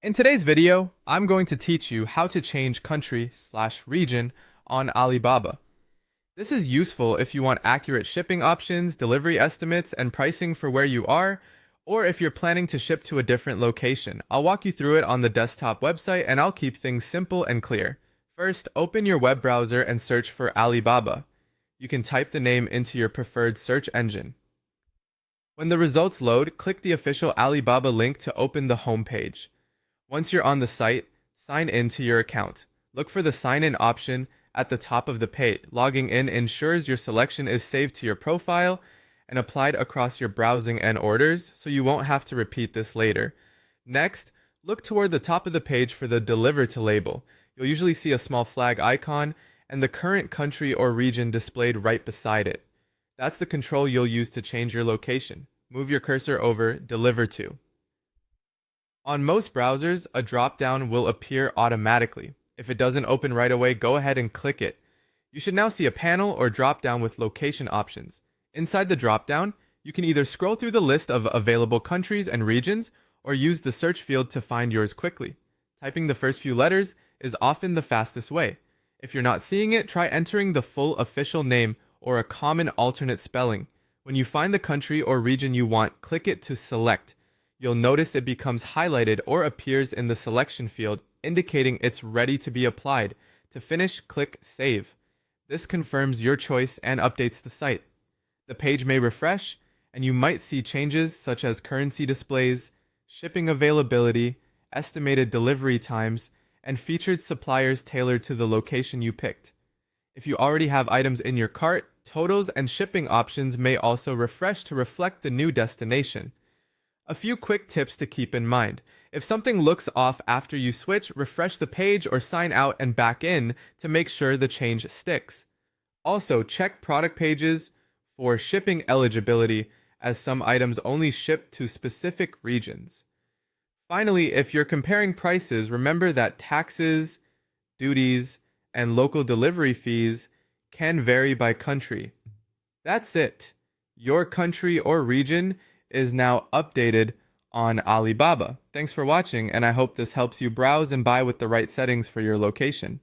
In today's video, I'm going to teach you how to change country/region on Alibaba. This is useful if you want accurate shipping options, delivery estimates, and pricing for where you are, or if you're planning to ship to a different location. I'll walk you through it on the desktop website and I'll keep things simple and clear. First, open your web browser and search for Alibaba. You can type the name into your preferred search engine. When the results load, click the official Alibaba link to open the home page. Once you're on the site, sign in to your account. Look for the sign in option at the top of the page. Logging in ensures your selection is saved to your profile and applied across your browsing and orders, so you won't have to repeat this later. Next, look toward the top of the page for the Deliver to label. You'll usually see a small flag icon and the current country or region displayed right beside it. That's the control you'll use to change your location. Move your cursor over Deliver to. On most browsers, a drop-down will appear automatically. If it doesn't open right away, go ahead and click it. You should now see a panel or drop-down with location options. Inside the drop-down, you can either scroll through the list of available countries and regions, or use the search field to find yours quickly. Typing the first few letters is often the fastest way. If you're not seeing it, try entering the full official name or a common alternate spelling. When you find the country or region you want, click it to select. You'll notice it becomes highlighted or appears in the selection field, indicating it's ready to be applied. To finish, click Save. This confirms your choice and updates the site. The page may refresh, and you might see changes such as currency displays, shipping availability, estimated delivery times, and featured suppliers tailored to the location you picked. If you already have items in your cart, totals and shipping options may also refresh to reflect the new destination. A few quick tips to keep in mind. If something looks off after you switch, refresh the page or sign out and back in to make sure the change sticks. Also, check product pages for shipping eligibility, as some items only ship to specific regions. Finally, if you're comparing prices, remember that taxes, duties, and local delivery fees can vary by country. That's it. Your country or region is now updated on Alibaba. Thanks for watching, and I hope this helps you browse and buy with the right settings for your location.